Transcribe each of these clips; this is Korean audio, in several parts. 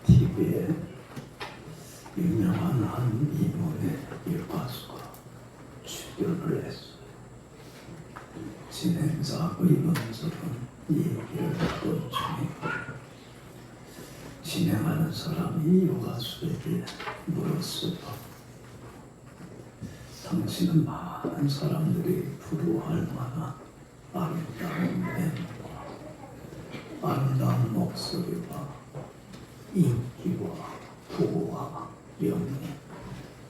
TV에 유명한 한 인물의 일가수가 출연을 했어요. 진행자 의원들은 이 얘기를 하던 중에 진행하는 사람이 여가수에게 물었어요. 당신은 많은 사람들이 부러워할 만한 아름다운 외모와 아름다운 목소리와 인기와 부와 명예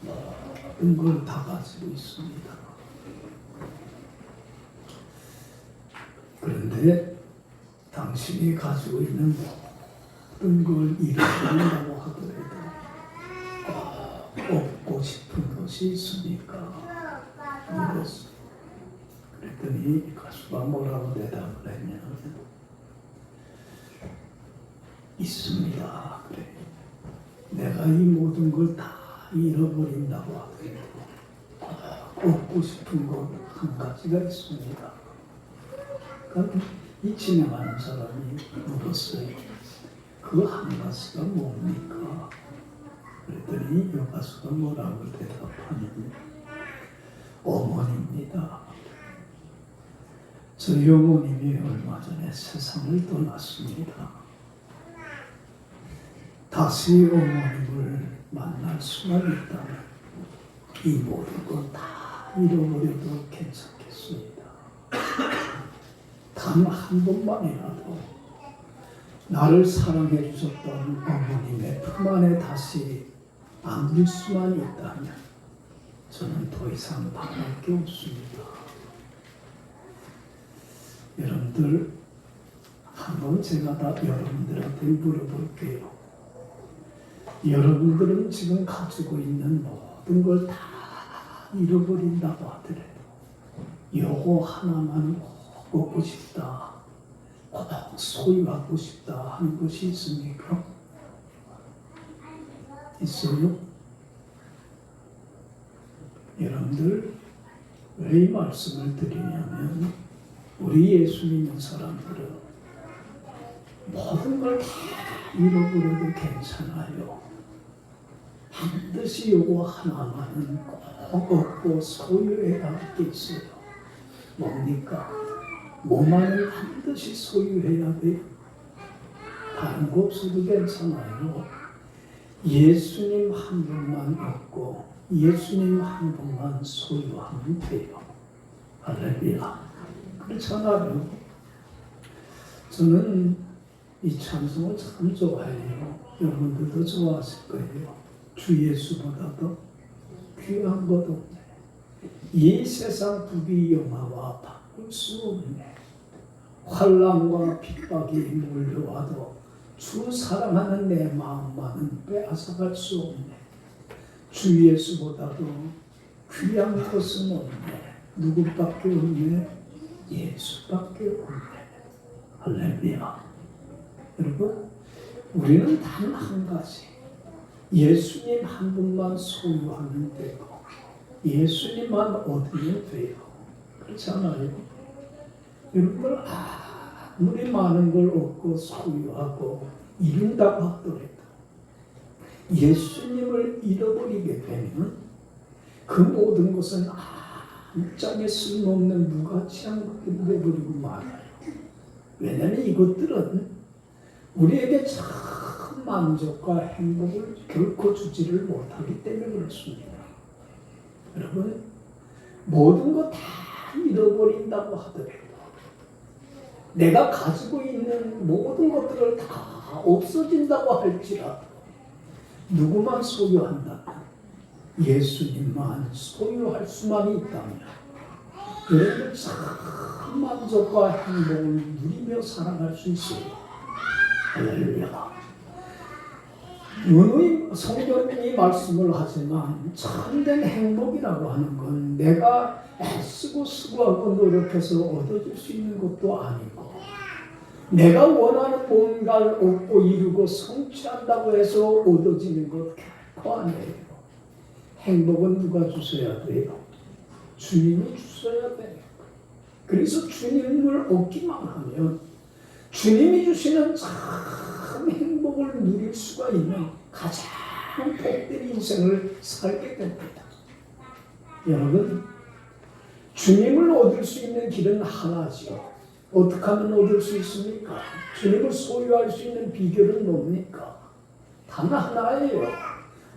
모든 걸 다 가지고 있습니다. 그런데 당신이 가지고 있는 모든 걸 잃어버린다고 하더라도 얻고 싶은 것이 있으니까 물었어요. 그랬더니 가수가 뭐라고 대답을 했냐면 있습니다. 그래. 내가 이 모든 걸 다 잃어버린다고 하더라도 얻고 싶은 것 한 가지가 있습니다. 그러니까 이 진행하는 사람이 물었어요. 그 한 가지가 뭡니까? 그랬더니 이 가수가 뭐라고 대답하냐면 어머니입니다. 저희 어머님이 얼마 전에 세상을 떠났습니다. 다시 어머님을 만날 수만 있다면 이 모든 걸 다 잃어버려도 괜찮겠습니다. 단 한 번만이라도 나를 사랑해 주셨던 어머님의 품 안에 다시 안길 수만 있다면 저는 더 이상 바랄 게 없습니다. 여러분들, 한번 제가 다 여러분들한테 물어볼게요. 여러분들은 지금 가지고 있는 모든 걸 다 잃어버린다고 하더라도 요거 하나만 얻고 싶다, 소유하고 싶다 하는 것이 있습니까? 있어요? 여러분들, 왜 이 말씀을 드리냐면 우리 예수 믿는 사람들은 모든 걸 다 잃어버려도 괜찮아요. 반드시 요거 하나만은 꼭 얻고 소유해야 할 게 있어요. 뭡니까? 몸만은 반드시 소유해야 돼요. 다른 거 없어도 괜찮아요. 예수님 한 분만 얻고 예수님 한 분만 소유하면 돼요. 할렐루야. 그렇잖아요. 저는 이 찬송을 참 좋아해요. 여러분들도 좋아하실 거예요. 주 예수보다도 귀한 것 없네. 이 세상 부귀 영화와 바꿀 수 없네. 환난과 핍박이 몰려와도 주 사랑하는 내 마음만은 빼앗아갈 수 없네. 주 예수보다도 귀한 것은 없네. 누구밖에 없네? 예수밖에 없네. 할렐루야. 여러분, 우리는 단 한 가지, 예수님 한 분만 소유하면 되고 예수님만 얻으면 돼요. 그렇지 않아요? 여러분, 아무리 많은 걸 얻고 소유하고 이룬다고 하더라도 예수님을 잃어버리게 되면 그 모든 것은 아무짝에 쓸모없는 무가치한 것이 되어버리고 말아요. 왜냐하면 이것들은 우리에게 참 만족과 행복을 결코 주지를 못하기 때문에 그렇습니다. 여러분, 모든 거 다 잃어버린다고 하더라도 내가 가지고 있는 모든 것들을 다 없어진다고 할지라도 누구만 소유한다면 예수님만 소유할 수만 있다면 여러분 참 만족과 행복을 누리며 살아갈 수 있어요. 할렐루야. 누누이 성경이 말씀을 하지만 참된 행복이라고 하는 건 내가 애쓰고 수고하고 노력해서 얻어질 수 있는 것도 아니고 내가 원하는 뭔가를 얻고 이루고 성취한다고 해서 얻어지는 것 결코 아니에요. 행복은 누가 주셔야 돼요? 주님이 주셔야 돼요. 그래서 주님을 얻기만 하면 주님이 주시는 참 큰 행복을 누릴 수가 있는 가장 복된 인생을 살게 됩니다. 여러분, 주님을 얻을 수 있는 길은 하나지요. 어떻게 하면 얻을 수 있습니까? 주님을 소유할 수 있는 비결은 뭡니까? 단 하나예요.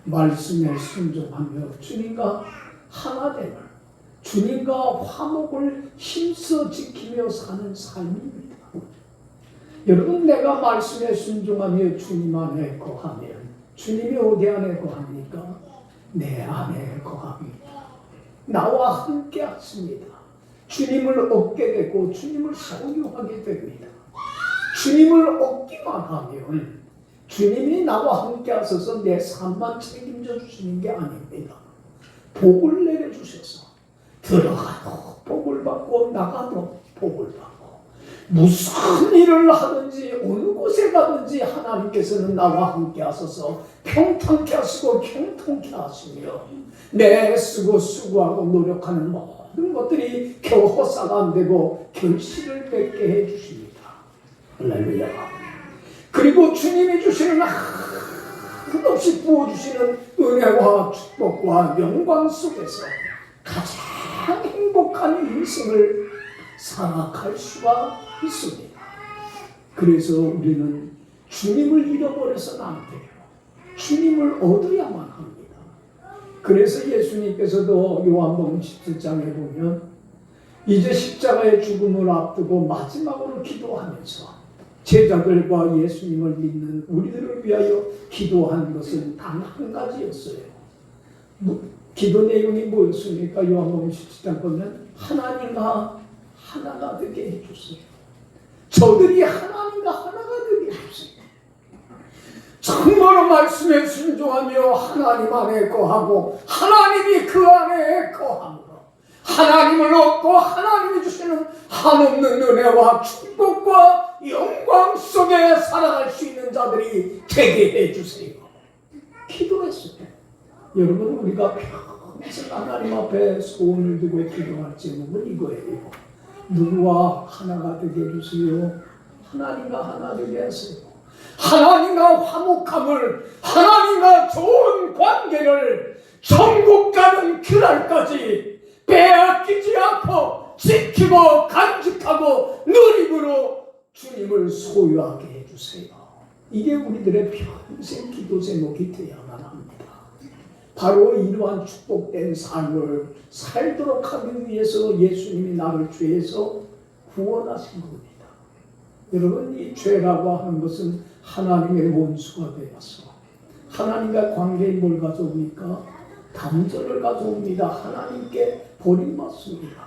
말씀에 순종하며 주님과 하나됨을, 주님과 화목을 힘써 지키며 사는 삶입니다. 여러분, 내가 말씀에 순종하며 주님 안에 거하면 주님이 어디 안에 거합니까? 내 안에 거합니다. 나와 함께 하십니다. 주님을 얻게 되고 주님을 소유하게 됩니다. 주님을 얻기만 하면 주님이 나와 함께 하셔서 내 삶만 책임져 주시는 게 아닙니다. 복을 내려주셔서 들어가도 복을 받고 나가도 복을 받고 무슨 일을 하든지 어느 곳에 가든지 하나님께서는 나와 함께 하셔서 평탄케 하시고 형통케 하시며 내 쓰고 수고하고 노력하는 모든 것들이 겨우 허사가 안 되고 결실을 맺게 해주십니다. 할렐루야. 그리고 주님이 주시는 한없이 부어주시는 은혜와 축복과 영광 속에서 가장 행복한 인생을 살아갈 수가 있습니다. 그래서 우리는 주님을 잃어버려서는 안 돼요. 주님을 얻어야만 합니다. 그래서 예수님께서도 요한복음 17장에 보면 이제 십자가의 죽음을 앞두고 마지막으로 기도하면서 제자들과 예수님을 믿는 우리들을 위하여 기도한 것은 단 한 가지였어요. 기도 내용이 뭐였습니까? 요한복음 17장 보면 하나님과 하나가 되게 해주세요. 저들이 하나님과 하나가 되게 해주세요. 정말로 말씀에 순종하며 하나님 안에 거하고 하나님이 그 안에 거함으로 하나님을 얻고 하나님이 주시는 한없는 은혜와 축복과 영광 속에 살아갈 수 있는 자들이 되게 해주세요. 기도했어요. 여러분, 우리가 평생 하나님 앞에 소원을 두고 기도할 제목은 이거예요. 누구와 하나가 되게 해주세요. 하나님과 하나 되게 하세요. 하나님과 화목함을, 하나님과 좋은 관계를 천국 가는 그날까지 빼앗기지 않고 지키고 간직하고 누림으로 주님을 소유하게 해주세요. 이게 우리들의 평생 기도 제목이 되어야만 합니다. 바로 이러한 축복된 삶을 살도록 하기 위해서 예수님이 나를 죄에서 구원하신 겁니다. 여러분, 이 죄라고 하는 것은 하나님의 원수가 되어서 하나님과 관계에 뭘 가져옵니까? 단절을 가져옵니다. 하나님께 버림받습니다.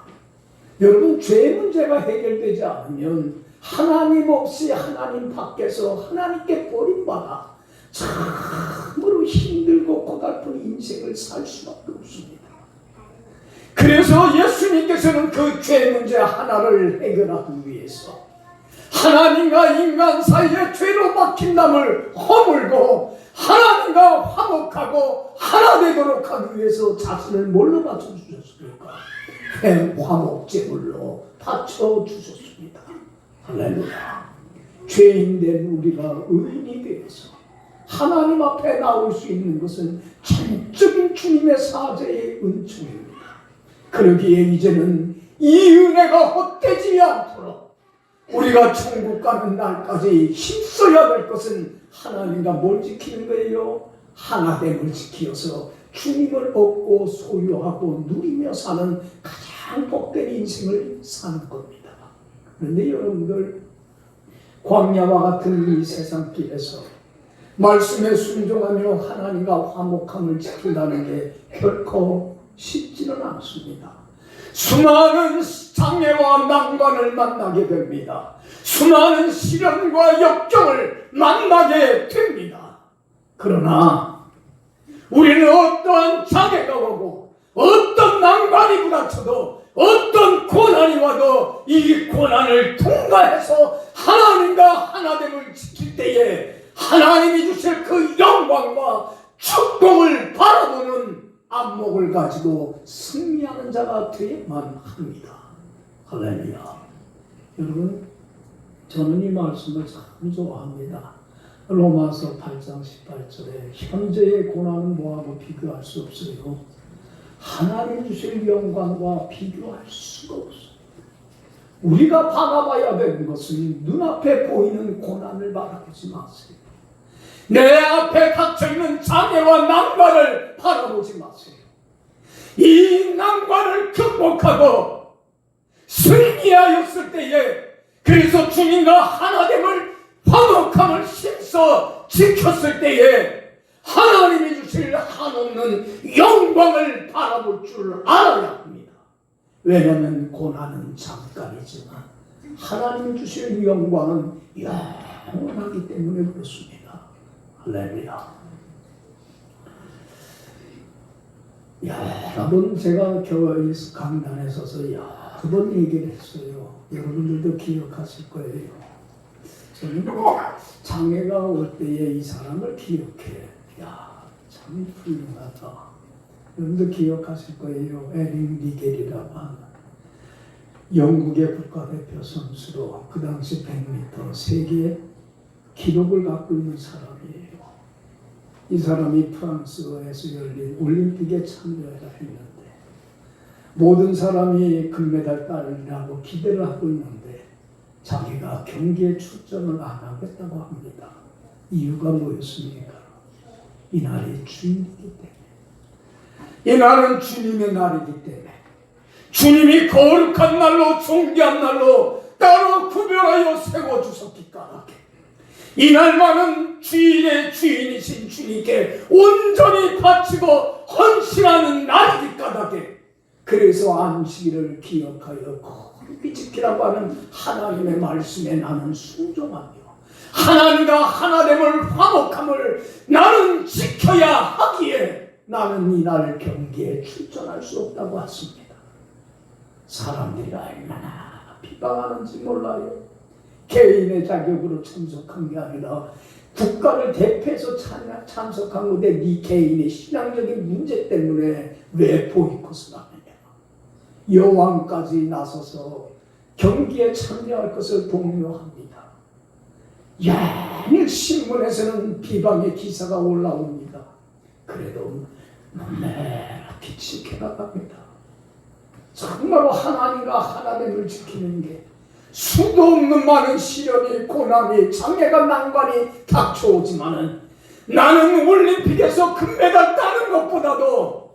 여러분, 죄 문제가 해결되지 않으면 하나님 없이 하나님 밖에서 하나님께 버림받아 참으로 힘들고 고달픈 인생을 살 수밖에 없습니다. 그래서 예수님께서는 그 죄 문제 하나를 해결하기 위해서 하나님과 인간 사이에 죄로 막힌 담을 허물고 하나님과 화목하고 하나 되도록 하기 위해서 자신을 뭘로 바쳐주셨습니까? 화목제물로 바쳐주셨습니다. 할렐루야. 죄인된 우리가 의인이 되어서 하나님 앞에 나올 수 있는 것은 전적인 주님의 사죄의 은총입니다. 그러기에 이제는 이 은혜가 헛되지 않도록 우리가 천국 가는 날까지 힘써야 될 것은 하나님과 뭘 지키는 거예요? 하나됨을 지키어서 주님을 얻고 소유하고 누리며 사는 가장 복된 인생을 사는 겁니다. 그런데 여러분들, 광야와 같은 이 세상길에서 말씀에 순종하며 하나님과 화목함을 지킨다는 게 결코 쉽지는 않습니다. 수많은 장애와 난관을 만나게 됩니다. 수많은 시련과 역경을 만나게 됩니다. 그러나 우리는 어떠한 장애가 오고 어떤 난관이 부닥쳐도 어떤 고난이 와도 이 고난을 통과해서 하나님과 하나됨을 지킬 때에 하나님이 주실 그 영광과 축복을 바라보는 안목을 가지고 승리하는 자가 되어야만 합니다. 할렐루야. 여러분, 저는 이 말씀을 참 좋아합니다. 로마서 8장 18절에 현재의 고난은 뭐하고 비교할 수 없어요. 하나님 주실 영광과 비교할 수가 없어요. 우리가 바라봐야 되는 것은 눈앞에 보이는 고난을 바라보지 마세요. 내 앞에 닥쳐있는 장애와 난관을 바라보지 마세요. 이 난관을 극복하고 승리하였을 때에, 그래서 주님과 하나됨을 화목함을 힘써 지켰을 때에 하나님이 주실 한없는 영광을 바라볼 줄 알아야 합니다. 왜냐하면 고난은 잠깐이지만 하나님 주실 영광은 영원하기 때문에 그렇습니다. 할렐루야. 여러 번 제가 교회 강단에 서서 여러 번 얘기를 했어요. 여러분들도 기억하실 거예요. 저는 장애가 올 때에 이 사람을 기억해. 참 훌륭하다. 여러분도 기억하실 거예요. 에릭 니겔이라고 하는 영국의 국가대표 선수로 그 당시 100m 세계 기록을 갖고 있는 사람이에요. 이 사람이 프랑스에서 열린 올림픽에 참여를 했는데 모든 사람이 금메달 따려고 기대를 하고 있는데 자기가 경기에 출전을 안 하겠다고 합니다. 이유가 뭐였습니까? 이날이 주님이기 때문에. 이날은 주님의 날이기 때문에 주님이 거룩한 날로 존귀한 날로 따로 구별하여 세워주셨기 까닭에 이날만은 주인의 주인이신 주님께 온전히 바치고 헌신하는 날이기 까닭에 그래서 안식일을 기억하여 거룩히 지키라고 하는 하나님의 말씀에 나는 순종하며 하나님과 하나됨을 화목함을 나는 지켜야 하기에 나는 이날 경기에 출전할 수 없다고 했습니다. 사람들이 얼마나 비방하는지 몰라요. 개인의 자격으로 참석한 게 아니라 국가를 대표해서 참석한 건데 네 개인의 신앙적인 문제 때문에 왜 보이콧을 하느냐. 여왕까지 나서서 경기에 참여할 것을 독려합니다. 연일 신문에서는 비방의 기사가 올라옵니다. 그래도 매렇게 지켜나갑니다. 정말로 하나님과 하나됨을 지키는 게 수도 없는 많은 시련이 고난이 장애가 난관이 닥쳐오지만은 나는 올림픽에서 금메달 따는 것보다도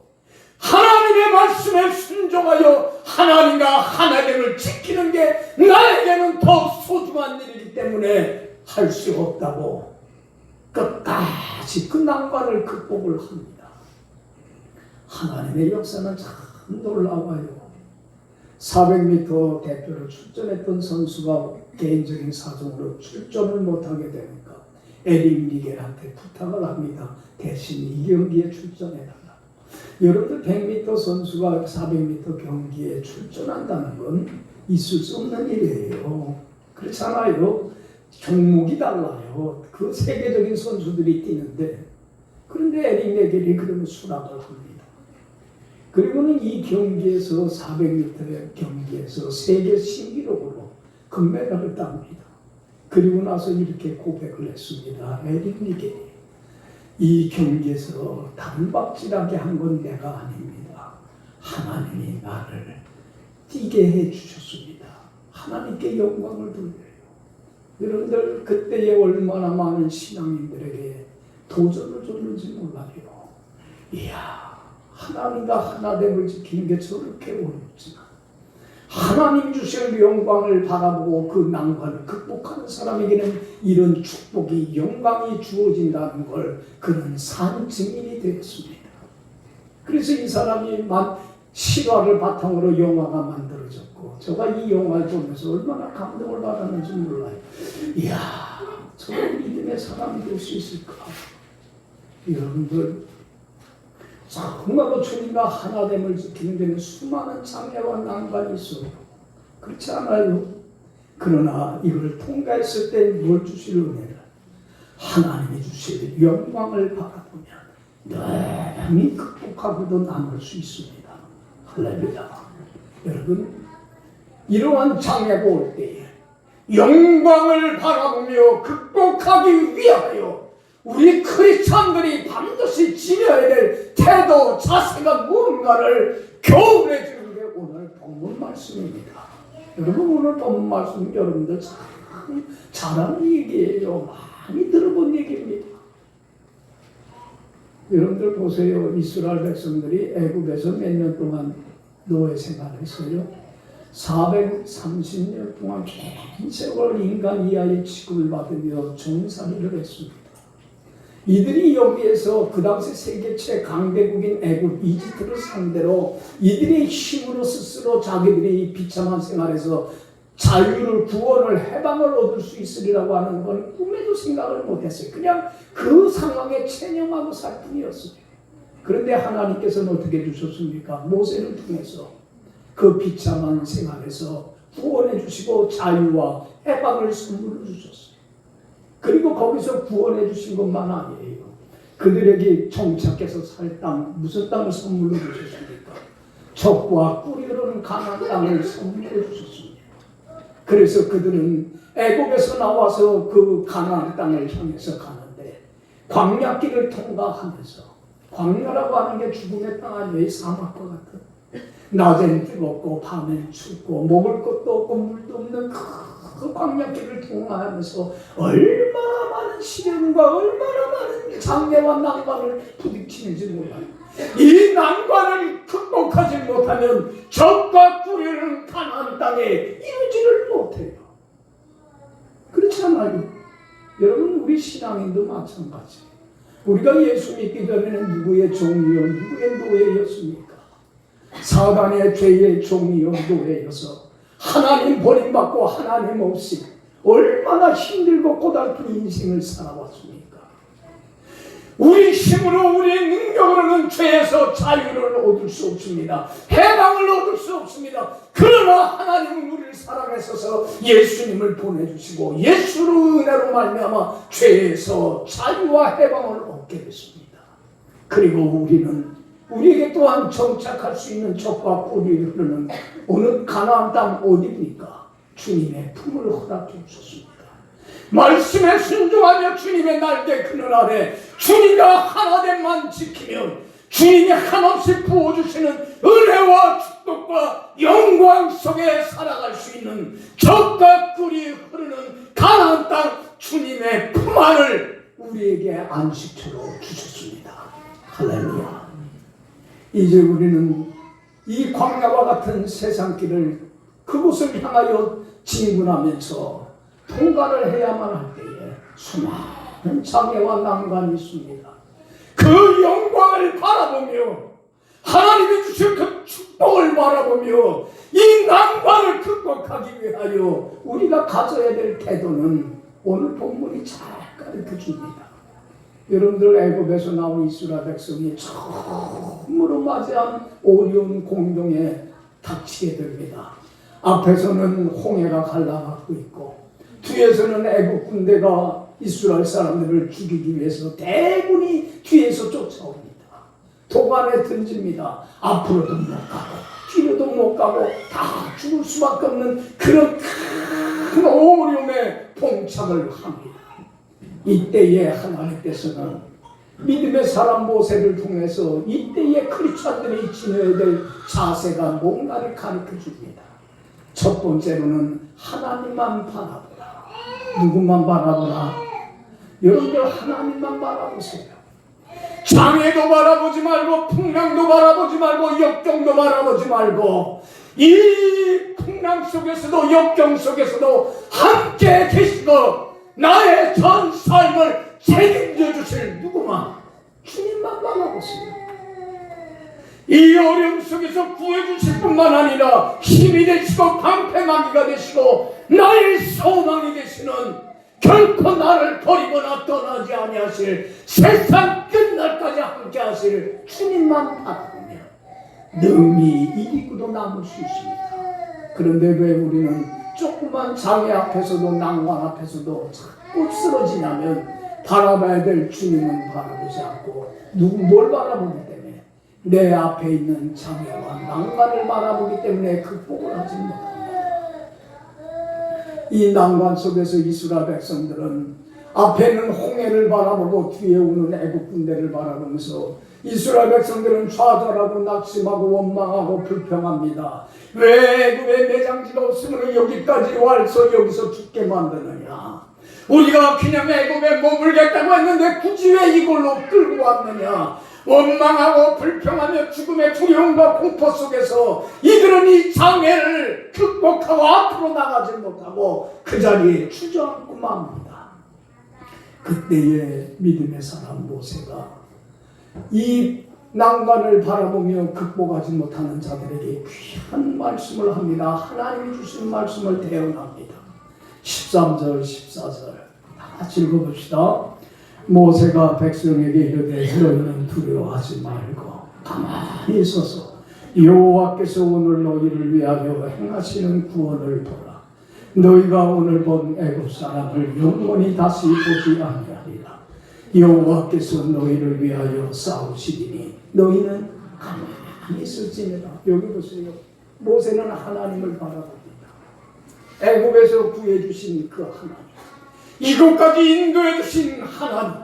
하나님의 말씀에 순종하여 하나님과 하나됨을 지키는 게 나에게는 더 소중한 일이기 때문에 할 수 없다고 끝까지 그 난관을 극복을 합니다. 하나님의 역사는 참 놀라워요. 400m 대표로 출전했던 선수가 개인적인 사정으로 출전을 못하게 되니까 에릭 니겔한테 부탁을 합니다. 대신 이 경기에 출전해달라. 여러분들 100m 선수가 400m 경기에 출전한다는 건 있을 수 없는 일이에요. 그렇잖아요. 종목이 달라요. 그 세계적인 선수들이 뛰는데 그런데 에릭 니겔이 그러면 수락을 합니다. 그리고는 이 경기에서 400m의 경기에서 세계 신기록으로 금메달을 땁니다. 그리고 나서 이렇게 고백을 했습니다. 에릭 니겔이 이 경기에서 단박질하게 한 건 내가 아닙니다. 하나님이 나를 뛰게 해주셨습니다. 하나님께 영광을 돌려요. 여러분들 그때에 얼마나 많은 신앙인들에게 도전을 줬는지 몰라요. 이야, 하나님과 하나됨을 지키는 게 저렇게 어렵지만 하나님 주실 영광을 바라보고 그 난관을 극복하는 사람에게는 이런 축복이 영광이 주어진다는 걸 그는 산 증인이 되었습니다. 그래서 이 사람이 실화를 바탕으로 영화가 만들어졌고 제가 이 영화를 보면서 얼마나 감동을 받았는지 몰라요. 이야, 저런 믿음의 사람이 될 수 있을까? 여러분들 정말로 주님과 하나됨을 지키는 데는 수많은 장애와 난관이 있어요. 그렇지 않아요? 그러나 이걸 통과했을 때 뭘 주실 은혜를 하나님이 주실 영광을 바라보면 능히 극복하고도 남을 수 있습니다. 할렐루야. 여러분, 이러한 장애가 올 때에 영광을 바라보며 극복하는 극복하기 위하여 우리 크리스찬들이 반드시 지녀야 될 태도, 자세가 무언가를 교훈해 주는 게 오늘 본문 말씀입니다. 여러분, 오늘 본문 말씀 여러분들 참 잘하는 얘기예요. 많이 들어본 얘기입니다. 여러분들 보세요. 이스라엘 백성들이 애굽에서 몇 년 동안 노예 생활했어요. 430년 동안 긴 세월 인간 이하의 취급을 받으며 종살이를 했습니다. 이들이 여기에서 그 당시 세계 최강대국인 애굽 이집트를 상대로 이들의 힘으로 스스로 자기들이 비참한 생활에서 자유를, 구원을, 해방을 얻을 수 있으리라고 하는 건 꿈에도 생각을 못했어요. 그냥 그 상황에 체념하고 살 뿐이었어요. 그런데 하나님께서는 어떻게 해주셨습니까? 모세를 통해서 그 비참한 생활에서 구원해 주시고 자유와 해방을 선물로 주셨어요. 그리고 거기서 구원해 주신 것만 아니에요. 그들에게 정착해서 살 땅, 무슨 땅을 선물로 주셨습니까? 젖과 꿀이 흐르는 가나안 땅을 선물로 주셨습니다. 그래서 그들은 애굽에서 나와서 그 가나안 땅을 향해서 가는데 광야길을 통과하면서, 광야라고 하는 게 죽음의 땅 아니에요. 사막과 같은, 낮엔 뜨겁고 밤엔 춥고 먹을 것도 없고 물도 없는 그 광야길을 통과하면서 얼마나 많은 시련과 얼마나 많은 장애와 난관을 부딪히는지 몰라요. 이 난관을 극복하지 못하면 젖과 꿀이 흐르는 가나안 땅에 이르지를 못해요. 그렇잖아요. 여러분, 우리 신앙인도 마찬가지. 우리가 예수 믿기 전에는 누구의 종이요, 누구의 노예였습니까? 사단의 죄의 종이요, 노예여서 하나님 버림받고 하나님 없이 얼마나 힘들고 고달픈 인생을 살아왔습니까? 우리 힘으로, 우리의 능력으로는 죄에서 자유를 얻을 수 없습니다. 해방을 얻을 수 없습니다. 그러나 하나님은 우리를 사랑하셔서 예수님을 보내주시고 예수로 은혜로 말미암아 죄에서 자유와 해방을 얻게 됐습니다. 그리고 우리에게 또한 정착할 수 있는 젖과 꿀이 흐르는 어느 가나안 땅 어디입니까? 주님의 품을 허락해 주셨습니다. 말씀에 순종하며 주님의 날개 그늘 아래 주님과 하나됨만 지키면 주님이 한없이 부어주시는 은혜와 축복과 영광 속에 살아갈 수 있는 젖과 꿀이 흐르는 가나안 땅 주님의 품 안을 우리에게 안식처로 주셨습니다. 할렐루야. 이제 우리는 이 광야와 같은 세상길을 그곳을 향하여 진군하면서 통과를 해야만 할 때에 수많은 장애와 난관이 있습니다. 그 영광을 바라보며 하나님이 주신 그 축복을 바라보며 이 난관을 극복하기 위하여 우리가 가져야 될 태도는 오늘 본문이 잘 가르쳐줍니다. 여러분들, 애굽에서 나온 이스라엘 백성이 처음으로 맞이한 어려운 공동에 닥치게 됩니다. 앞에서는 홍해가 갈라가고 있고 뒤에서는 애굽 군대가 이스라엘 사람들을 죽이기 위해서 대군이 뒤에서 쫓아옵니다. 도관에 던집니다. 앞으로도 못 가고 뒤로도 못 가고 다 죽을 수밖에 없는 그런 큰 어려움에 봉착을 합니다. 이때에 하나님께서는 믿음의 사람 모세를 통해서 이때에 크리스찬들이 지녀야 될 자세가 뭔가를 가르쳐 줍니다. 첫 번째로는 하나님만 바라보라. 누구만 바라보라? 여러분들, 하나님만 바라보세요. 장애도 바라보지 말고 풍랑도 바라보지 말고 역경도 바라보지 말고 이 풍랑 속에서도 역경 속에서도 함께 계시고 나의 전 삶을 책임져 주실 누구만, 주님만 바라보세요. 이 어려움 속에서 구해주실 뿐만 아니라 힘이 되시고 방패막이가 되시고 나의 소망이 되시는, 결코 나를 버리거나 떠나지 아니하실, 세상 끝날까지 함께 하실 주님만 바라보며 능히 이기고도 남을 수 있습니다. 그런데 왜 우리는 조그만 장애 앞에서도 난관 앞에서도 자꾸 쓰러지냐면 바라봐야 될 주님은 바라보지 않고 뭘 바라보기 때문에 내 앞에 있는 장애와 난관을 바라보기 때문에 극복을 하지 못합니다. 이 난관 속에서 이스라엘 백성들은 앞에는 홍해를 바라보고 뒤에 오는 애국 군대를 바라보면서 이스라엘 백성들은 좌절하고 낙심하고 원망하고 불평합니다. 왜 애굽에 매장지가 없으면 여기까지 와서 여기서 죽게 만드느냐. 우리가 그냥 애굽에 머물겠다고 했는데 굳이 왜 이걸로 끌고 왔느냐. 원망하고 불평하며 죽음의 두려움과 공포 속에서 이들은 이 장애를 극복하고 앞으로 나가지 못하고 그 자리에 주저앉고 맙니다. 그때의 믿음의 사람 모세가 이 난관을 바라보며 극복하지 못하는 자들에게 귀한 말씀을 합니다. 하나님이 주신 말씀을 대언합니다. 13절 14절 다 읽어봅시다. 모세가 백성에게 이르되 너희는 두려워하지 말고 가만히 있어서 여호와께서 오늘 너희를 위하여 행하시는 구원을 보라. 너희가 오늘 본 애굽 사람을 영원히 다시 보지 아니하리라. 여호와께서 너희를 위하여 싸우시리니 너희는 가만히 있을지니라. 여기 보세요. 모세는 하나님을 바라봅니다. 애굽에서 구해주신 그 하나님, 이곳까지 인도해 주신 하나님,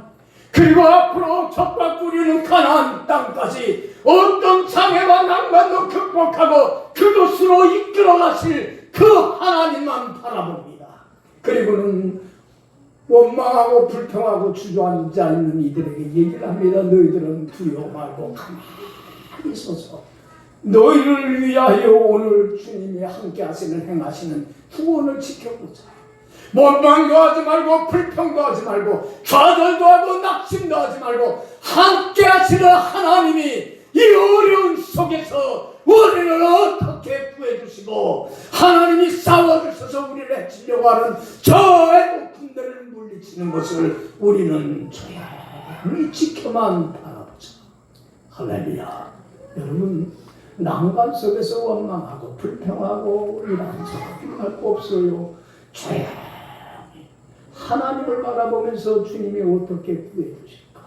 그리고 앞으로 적과 꾸리는 가나안 땅까지 어떤 장애와 난관도 극복하고 그곳으로 이끌어 가실 그 하나님만 바라봅니다. 그리고는 원망하고 불평하고 주저앉아 있는 이들에게 얘기를 합니다. 너희들은 두려워 말고 가만히 있어서 너희를 위하여 오늘 주님이 함께 하시는 행하시는 구원을 지켜보자. 원망도 하지 말고 불평도 하지 말고 좌절도 하고 낙심도 하지 말고 함께 하시는 하나님이 이 어려운 속에서 우리를 어떻게 구해주시고 하나님이 싸워주셔서 우리를 해치려고 하는 저 애국 군대를 물리치는 것을 우리는 조용히 지켜만 바라보자. 할렐루야. 여러분, 난관 속에서 원망하고 불평하고 이런저런 할 거 없어요. 조용히 하나님을 바라보면서 주님이 어떻게 구해주실까?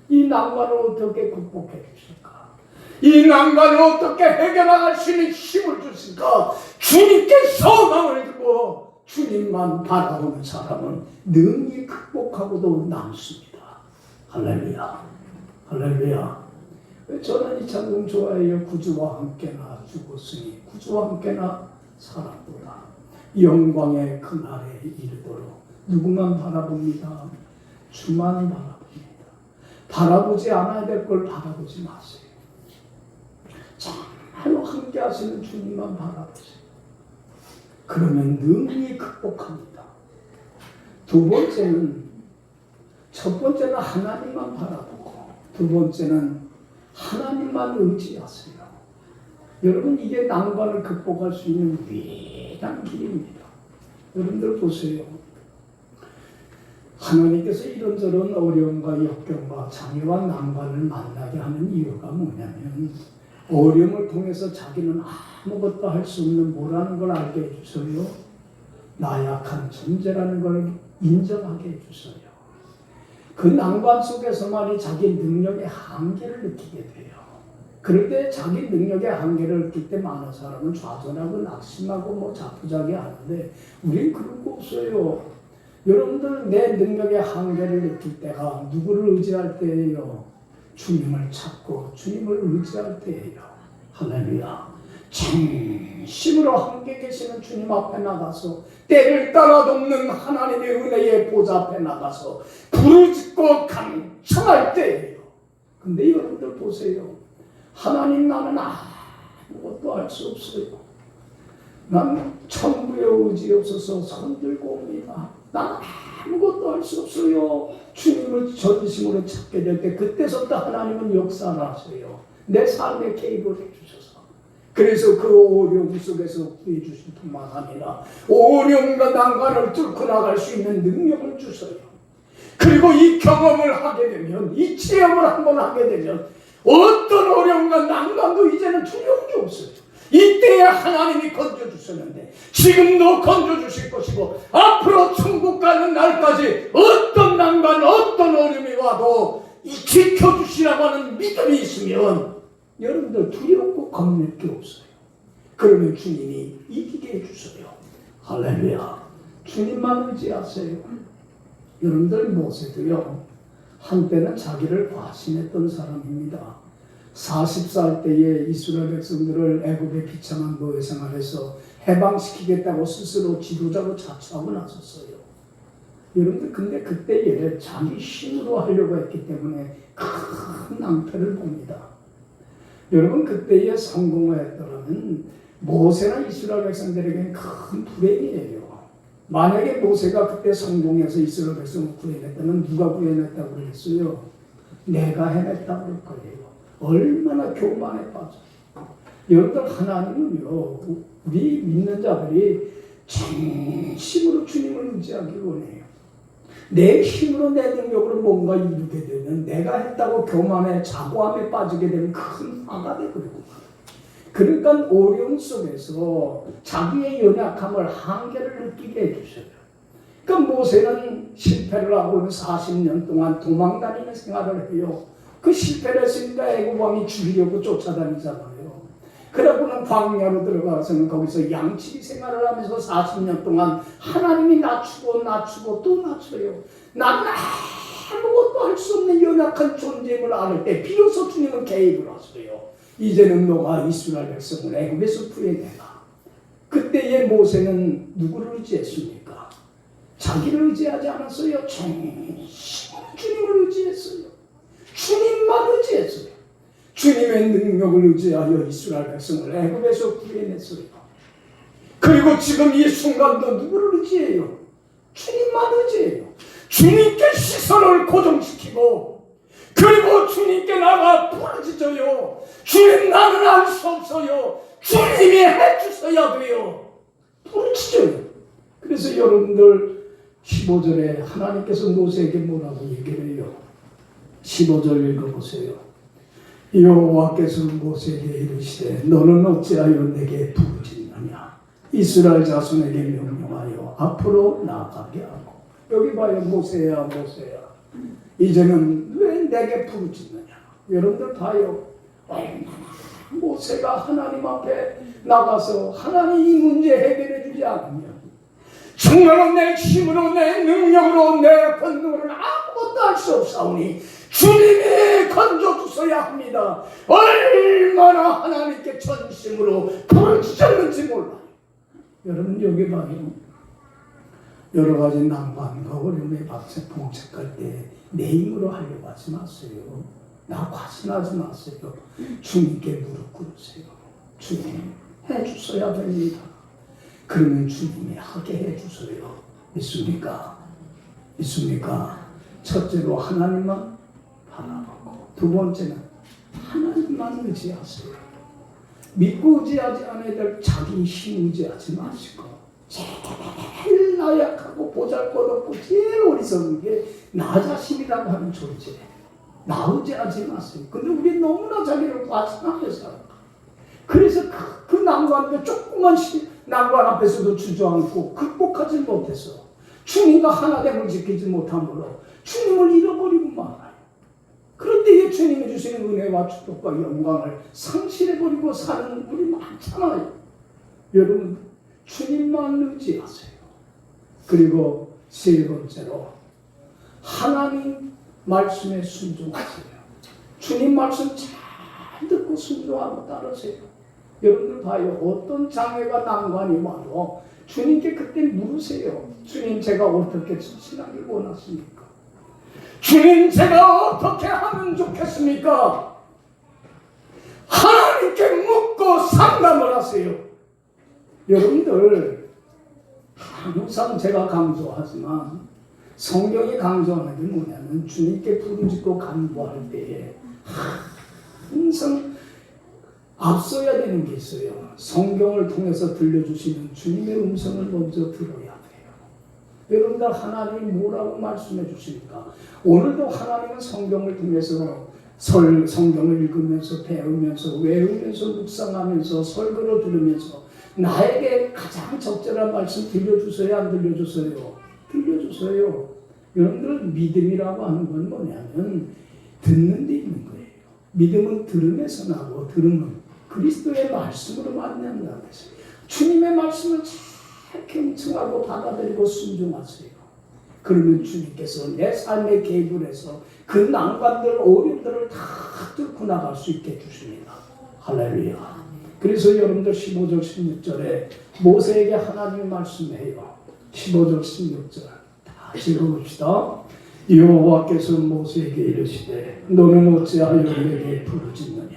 이 난관을 어떻게 극복해 주실까? 이 난관을 어떻게 해결할 수 있는 힘을 주실까? 주님께 소망을 두고 주님만 바라보는 사람은 능히 극복하고도 남습니다. 할렐루야. 할렐루야. 저는 이 찬송 좋아해요. 구주와 함께나 죽었으니 구주와 함께나 살았도다. 영광의 그날에 이르도록 누구만 바라봅니다. 주만 바라봅니다. 바라보지 않아야 될 걸 바라보지 마세요. 정말로 함께 하시는 주님만 바라보세요. 그러면 능히 극복합니다. 두 번째는, 첫 번째는 하나님만 바라보고 두 번째는 하나님만 의지하세요. 여러분, 이게 난관을 극복할 수 있는 위대한 길입니다. 여러분들 보세요. 하나님께서 이런저런 어려움과 역경과 장애와 난관을 만나게 하는 이유가 뭐냐면 어려움을 통해서 자기는 아무것도 할 수 없는 뭐라는 걸 알게 해주셔요. 나약한 존재라는 걸 인정하게 해주셔요. 그 난관 속에서만이 자기 능력의 한계를 느끼게 돼요. 그럴 때 자기 능력의 한계를 느낄 때 많은 사람은 좌절하고 낙심하고 자포자기하는데 우린 그런 거 없어요. 여러분들 내 능력의 한계를 느낄 때가 누구를 의지할 때예요? 주님을 찾고 주님을 의지할 때예요. 할렐루야. 진심으로 함께 계시는 주님 앞에 나가서 때를 따라 돕는 하나님의 은혜의 보좌 앞에 나가서 부르짖고 간청할 때예요. 근데 여러분들 보세요. 하나님, 나는 아무것도 할 수 없어요. 난 천부의 의지 없어서 손들고 옵니다. 난 아무것도 할 수 없어요. 주님을 전심으로 찾게 될 때 그때부터 하나님은 역사를 하세요. 내 삶에 개입을 해주셔서. 그래서 그 어려움 속에서 구해주실 뿐만 아니라 어려움과 난관을 뚫고 나갈 수 있는 능력을 주셔요. 그리고 이 경험을 하게 되면, 이 체험을 한번 하게 되면 어떤 어려움과 난관도 이제는 두려운 게 없어요. 이때에 하나님이 건져주셨는데 지금도 건져주실 것이고 앞으로 천국 가는 날까지 어떤 난관, 어떤 어려움이 와도 지켜주시라고 하는 믿음이 있으면 여러분들 두렵고 겁낼 게 없어요. 그러면 주님이 이기게 해주셔요. 할렐루야. 주님만 의지하세요. 여러분들 모세도요, 한때는 자기를 과신했던 사람입니다. 40살 때에 이스라엘 백성들을 애굽의 비참한 노예 생활에서 해방시키겠다고 스스로 지도자로 자처하고 나섰어요. 여러분들 근데 그때에 자기 힘으로 하려고 했기 때문에 큰 낭패를 봅니다. 여러분 그때에 성공했더라면 모세나 이스라엘 백성들에게는 큰 불행이에요. 만약에 모세가 그때 성공해서 이스라엘 백성을 구해냈다면 누가 구해냈다고 그랬어요? 내가 해냈다고 그럴 거예요. 얼마나 교만에 빠져. 여러분들 하나님은요, 우리 믿는 자들이 진심으로 주님을 의지하기 원해요. 내 힘으로 내 능력으로 뭔가 이루게 되면 내가 했다고 교만에 자고함에 빠지게 되면 큰 화가 되거든요. 그러니까 어려움 속에서 자기의 연약함을 한계를 느끼게 해주셔요. 그러니까 모세는 실패를 하고는 40년 동안 도망다니는 생활을 해요. 그 실패를 했으니까 애굽 왕이 죽이려고 쫓아다니잖아요. 그러고는 광야로 들어가서는 거기서 양치기 생활을 하면서 40년 동안 하나님이 낮추고 또 낮춰요. 나는 아무것도 할 수 없는 연약한 존재임을 알 때 비로소 주님은 개입을 하세요. 이제는 너가 이스라엘 백성을 애굽에서 구해내라. 그때의 모세는 누구를 의지했습니까? 자기를 의지하지 않았어요. 주님을 의지했어요. 주님만 의지했어요. 주님의 능력을 의지하여 이스라엘 백성을 애굽에서 구해냈어요. 그리고 지금 이 순간도 누구를 의지해요? 주님만 의지해요. 주님께 시선을 고정시키고 그리고 주님께 나가 부르짖어요. 주님 나는 알 수 없어요. 주님이 해주셔야 돼요. 부르짖어요. 그래서 여러분들 15절에 하나님께서 모세에게 뭐라고 얘기를 해요? 15절 읽어보세요. 여호와께서 모세에게 이르시되 너는 어찌하여 내게 부르짖느냐? 이스라엘 자손에게 명령하여 앞으로 나아가게 하고. 여기 봐요. 모세야. 이제는 왜 내게 부르짖느냐? 여러분들 봐요. 모세가 하나님 앞에 나가서 하나님 이 문제 해결해 주지 않으면 정말로 내 힘으로 내 능력으로 내 권능으로는 아무것도 할 수 없사오니 주님이 건져주셔야 합니다. 얼마나 하나님께 전심으로 부르짖었는지 몰라요. 여러분 여기 봐요. 여러 가지 난관과 어려움에 봉착할 때 내 힘으로 하려고 하지 마세요. 나 과신하지 마세요. 주님께 무릎 꿇으세요. 주님 해주셔야 됩니다. 그러면 주님이 하게 해주세요. 믿습니까? 첫째로 하나님만 바라보고 두 번째는 하나님만 의지하세요. 믿고 의지하지 않아야 될 자기 힘 의지하지 마시고 제일 나약하고 보잘것없고 제일 어리석은 게 나 자신이라고 하는 존재. 나 의지하지 마세요. 근데 우리 너무나 자기를 과신하게 살아요. 그래서 그 난관도 조그만 난관 앞에서도 주저앉고 극복하지 못해서 주님과 하나됨을 지키지 못함으로 주님을 잃어버리고 말아요. 그런데 주님이 주시는 은혜와 축복과 영광을 상실해버리고 사는 우리 많잖아요. 여러분 주님만 의지하세요. 그리고 세 번째로 하나님 말씀에 순종하세요. 주님 말씀 잘 듣고 순종하고 따르세요. 여러분들 봐요. 어떤 장애가 난관이 와도 주님께 그때 물으세요. 주님 제가 어떻게 신앙을 원하십니까? 주님 제가 어떻게 하면 좋겠습니까? 하나님께 묻고 상담을 하세요. 여러분들 항상 제가 강조하지만 성경이 강조하는 게 뭐냐면 주님께 부르짖고 간구할 때에 항상 앞서야 되는 게 있어요. 성경을 통해서 들려주시는 주님의 음성을 먼저 들어야 돼요. 여러분들 하나님이 뭐라고 말씀해 주십니까? 오늘도 하나님은 성경을 통해서 성경을 읽으면서 배우면서 외우면서 묵상하면서 설교를 들으면서 나에게 가장 적절한 말씀 들려주세요? 안 들려주세요? 들려주세요. 여러분들 믿음이라고 하는 건 뭐냐면 듣는 데 있는 거예요. 믿음은 들음에서 나고 들음은 그리스도의 말씀으로 만난다는 것이에요. 주님의 말씀을 잘 경청하고 받아들이고 순종하세요. 그러면 주님께서 내 삶에 개입을 해서 그 난관들, 어려움들을 다 뚫고 나갈 수 있게 해주십니다. 할렐루야. 그래서 여러분들 15절 16절에 모세에게 하나님이 말씀해요. 15절 16절 다 읽어봅시다. 여호와께서 모세에게 이르시되 너는 어찌하여 내게 부르짖느냐.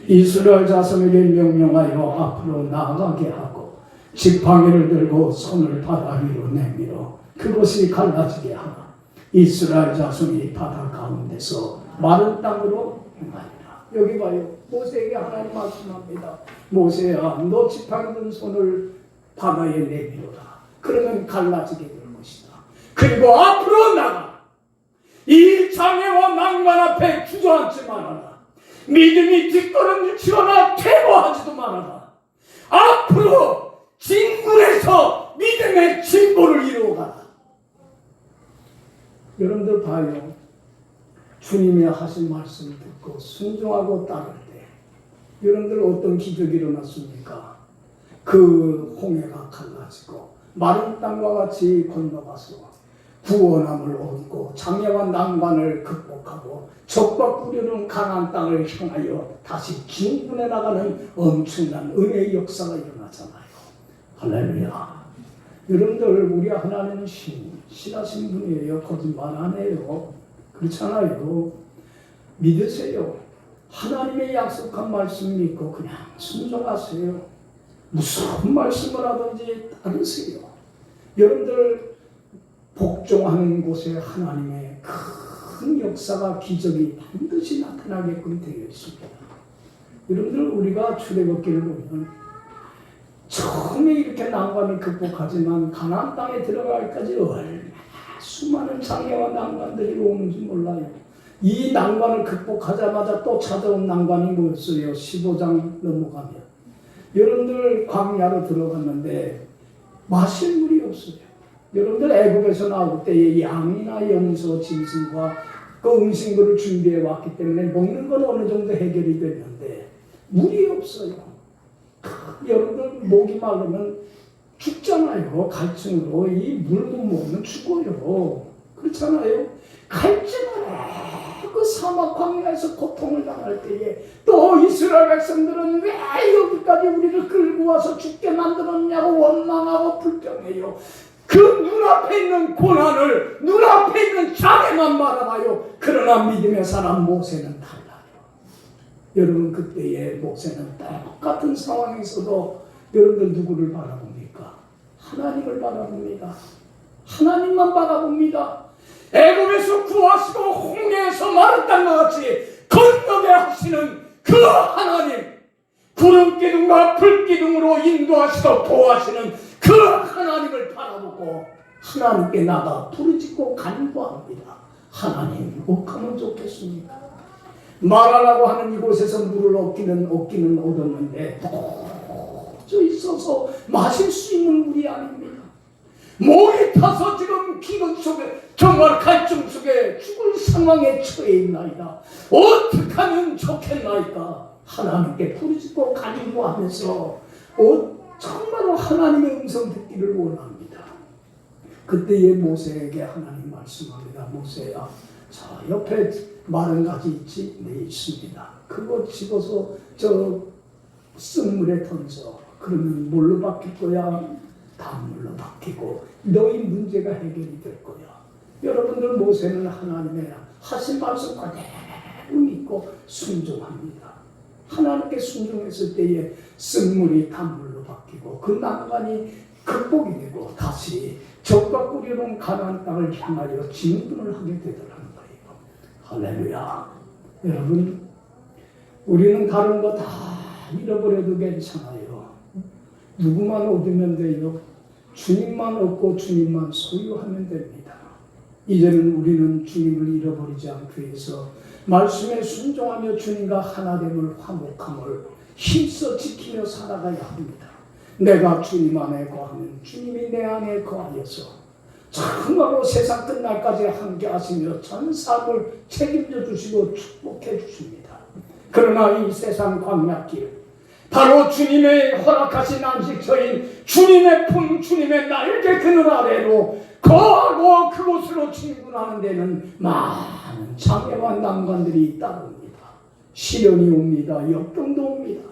이스라엘 자손에게 명령하여 앞으로 나아가게 하고 지팡이를 들고 손을 바다 위로 내밀어 그것이 갈라지게 하나 이스라엘 자손이 바다 가운데서 마른 땅으로 행하리라. 여기 봐요. 모세에게 하나님 말씀합니다. 모세야, 너 지팡이 든 손을 바다에 내밀어라. 그러면 갈라지게 될 것이다. 그리고 앞으로 나가. 이 장애와 난관 앞에 주저앉지 말아라. 믿음이 뒷걸음질치거나 퇴보하지도 말아라. 앞으로 진굴에서 믿음의 진보를 이루어가라. 여러분들 봐요. 주님이 하신 말씀 듣고 순종하고 따를 때 여러분들 어떤 기적이 일어났습니까? 그 홍해가 갈라지고 마른 땅과 같이 건너가서 구원함을 얻고 장애와 난관을 극복하고 적과 꾸려는 강한 땅을 향하여 다시 진군해 나가는 엄청난 은혜의 역사가 일어나잖아요. 할렐루야. 여러분들 우리 하나님은 신하신 분이에요. 거짓말 안 해요. 그렇잖아요. 믿으세요. 하나님의 약속한 말씀 믿고 그냥 순종하세요. 무슨 말씀을 하든지 따르세요. 여러분들 복종하는 곳에 하나님의 큰 역사가 기적이 반드시 나타나게끔 되어 있습니다. 여러분들 우리가 출애굽기를 보면 처음에 이렇게 난관을 극복하지만 가나안 땅에 들어가기까지 얼마나 수많은 장애와 난관들이 오는지 몰라요. 이 난관을 극복하자마자 또 찾아온 난관이 뭐였어요? 15장 넘어가면 여러분들 광야로 들어갔는데 마실 물이 없어요. 여러분들 애국에서 나올 때에 양이나 염소, 짐승과 그 음식물을 준비해 왔기 때문에 먹는 건 어느 정도 해결이 되는데 물이 없어요. 여러분들 목이 마르면 죽잖아요. 갈증으로. 이 물 못 먹으면 죽어요. 그렇잖아요. 갈증을 그 사막 광야에서 고통을 당할 때에 또 이스라엘 백성들은 왜 여기까지 우리를 끌고 와서 죽게 만들었냐고 원망하고 불평해요. 그 눈앞에 있는 고난을, 눈앞에 있는 장애만 바라봐요. 그러나 믿음의 사람 모세는 달라요. 여러분 그때의 모세는 똑같은 상황에서도 여러분들 누구를 바라봅니까? 하나님을 바라봅니다. 하나님만 바라봅니다. 애굽에서 구하시고 홍해에서 마른 땅과 같이 건너게 하시는 그 하나님, 구름 기둥과 불 기둥으로 인도하시고 보호하시는 그 하나님을 바라보고 하나님께 나가 부르짖고 간구합니다. 하나님, 어찌하면 좋겠습니까? 마라라고 하는 이곳에서 물을 얻기는 얻었는데 도저히 있어서 마실 수 있는 물이 아닙니다. 목이 타서 지금 기근 속에 정말 갈증 속에 죽을 상황에 처해 있나이다. 어떻게 하면 좋겠나이까? 하나님께 부르짖고 간구하면서 정말로 하나님의 음성 듣기를 원합니다. 그때의 모세에게 하나님 말씀합니다. 모세야, 자 옆에 마른 가지 있지? 네, 있습니다. 그거 집어서 저 쓴물에 던져. 그러면 뭘로 바뀔 거야? 단물로 바뀌고 너희 문제가 해결이 될 거야. 여러분들 모세는 하나님의 하신 말씀 그대로 믿고 순종합니다. 하나님께 순종했을 때에 쓴물이 단물로 바뀌고 그 난관이 극복이 되고 다시 적과 꾸려놓은 가나안 땅을 향하여 진군을 하게 되더라는 거예요. 할렐루야. 여러분, 우리는 다른 거 다 잃어버려도 괜찮아요. 누구만 얻으면 돼요? 주님만 얻고 주님만 소유하면 됩니다. 이제는 우리는 주님을 잃어버리지 않기 위해서 말씀에 순종하며 주님과 하나됨을 화목함을 힘써 지키며 살아가야 합니다. 내가 주님 안에 거하면 주님이 내 안에 거하여서 정말로 세상 끝날까지 함께 하시며 전 삶을 책임져 주시고 축복해 주십니다. 그러나 이 세상 광야길, 바로 주님의 허락하신 안식처인 주님의 품, 주님의 날개 그늘 아래로 거하고 그곳으로 진군하는 데는 많은 장애와 난관들이 있다옵니다. 시련이 옵니다. 역경도 옵니다.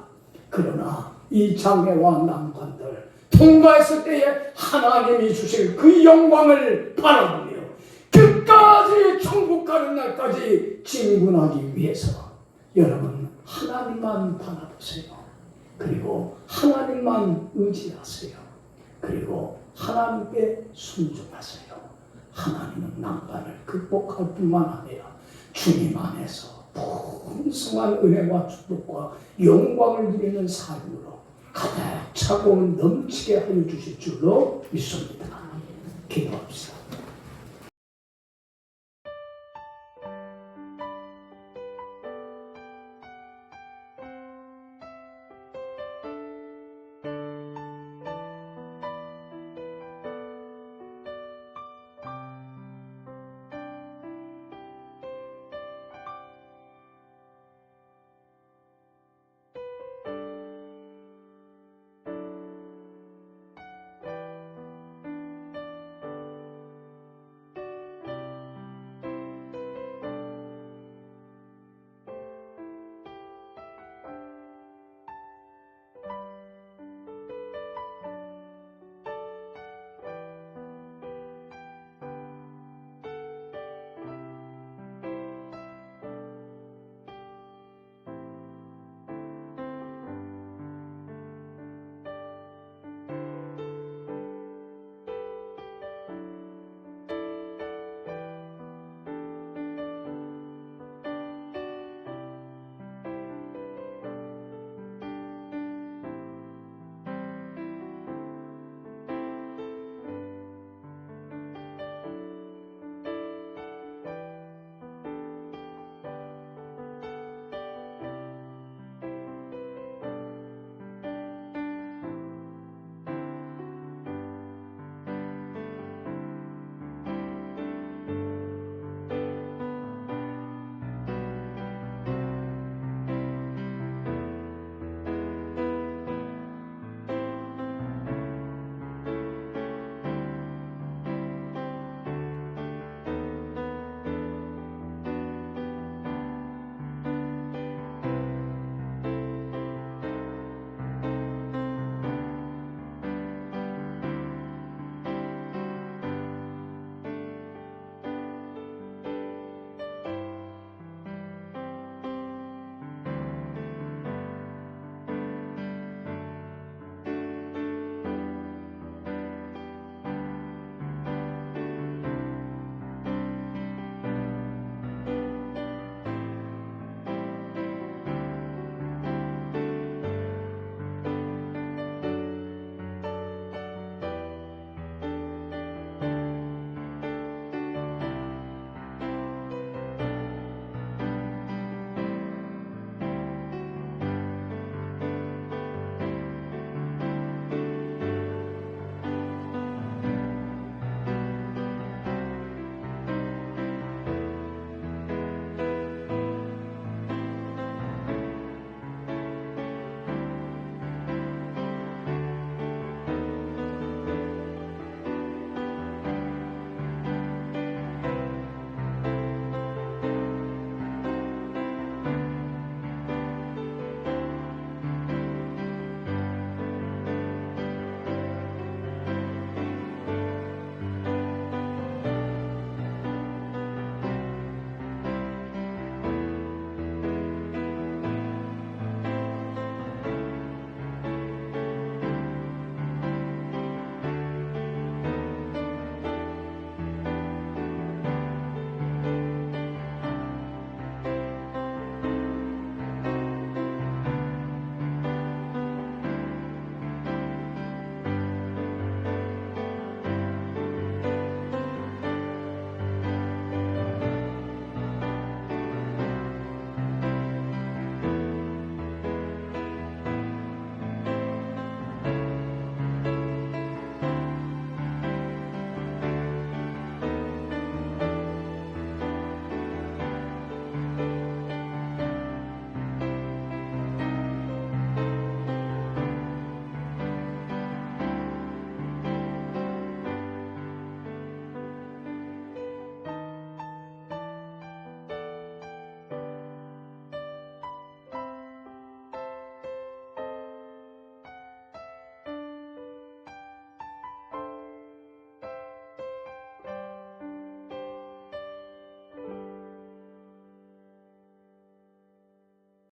그러나 이 장애와 난관들 통과했을 때에 하나님이 주실 그 영광을 바라보며 끝까지 천국 가는 날까지 진군하기 위해서 여러분 하나님만 바라보세요. 그리고 하나님만 의지하세요. 그리고 하나님께 순종하세요. 하나님은 난관을 극복할 뿐만 아니라 주님 안에서 풍성한 은혜와 축복과 영광을 누리는 삶으로 가득 차고 넘치게 하여 주실 줄로 믿습니다. 기도합시다.